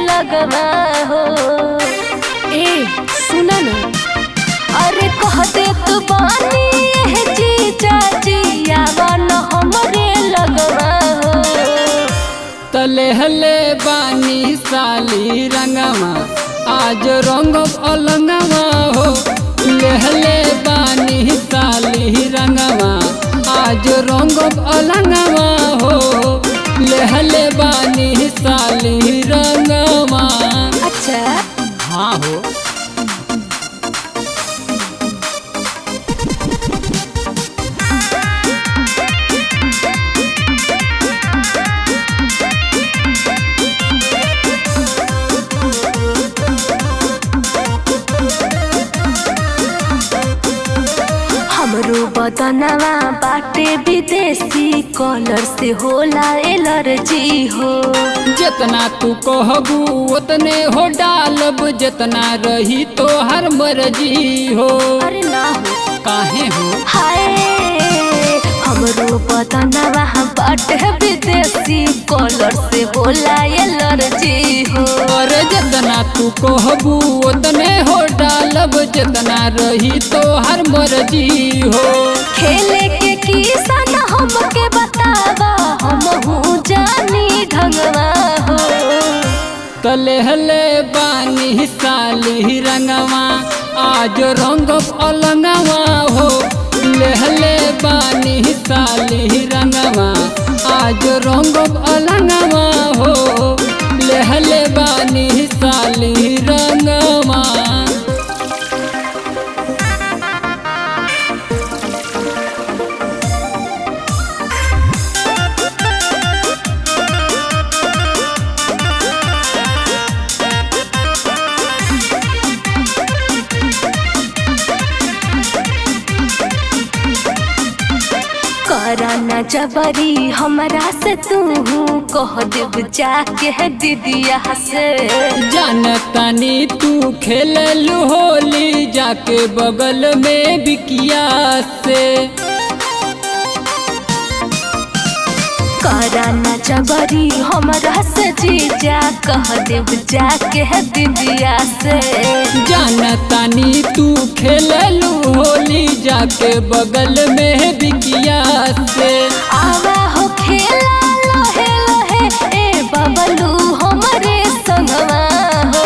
लगवा हो ए सुना ना। अरे कह दे तू बानी जीजा जियावा न हमरे लगवा हो। तले हले बानी साली रंगवा आज रंग अलंगवा हो। लेहले बानी साली रंगवा आज रंग अलंगवा हो। लेहले बानी साली रंगवा। अच्छा हाँ हो। हमरो बदनवा बाटे विदेशी कलर से होला एलर्जी हो। जितना तू कहबू उतने हो डालब जितना रही तो हर मर्जी हो। अरे ना हो काहे हो। हाय हमरो बदनवा बाटे विदेशी कलर से होला एलर्जी हो। अरे जितना तू कहबू उतने हो डालब जितना रही तो हर मर्जी हो। खेले के किस्सा न हमके बतावा हमहू जानी ढंगवा हो। तले हले बानी साली रंगवा आज रंग अलंगवा हो। लेहले बानी साली रंगवा आज रंग अलंगवा हो। लेहले बानी साली रंगवा। कराना जबरी हमरा से तू कह देव जाके दीदिया से। जानतानी तू खेललू होली जाके बगल में बिकिया से। कराना जबरी हमरा से जीजा कह देव जाके दीदिया से। जानतानी तू खेललू होली जाके बगल में बिकिया से। आवा हो खेला लोहे लोहे ए बबलू हमरे संगवा हो।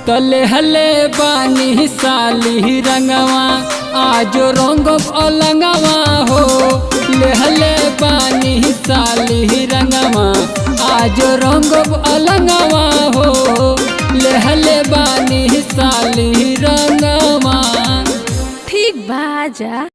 तले हले बानी साली रंगवा आज रंग अलंगवा हो। लेहले बानी साली रंगवा आज रंग अलंगवा हो। लेहले बानी साली रंगवा। ठीक बाजा।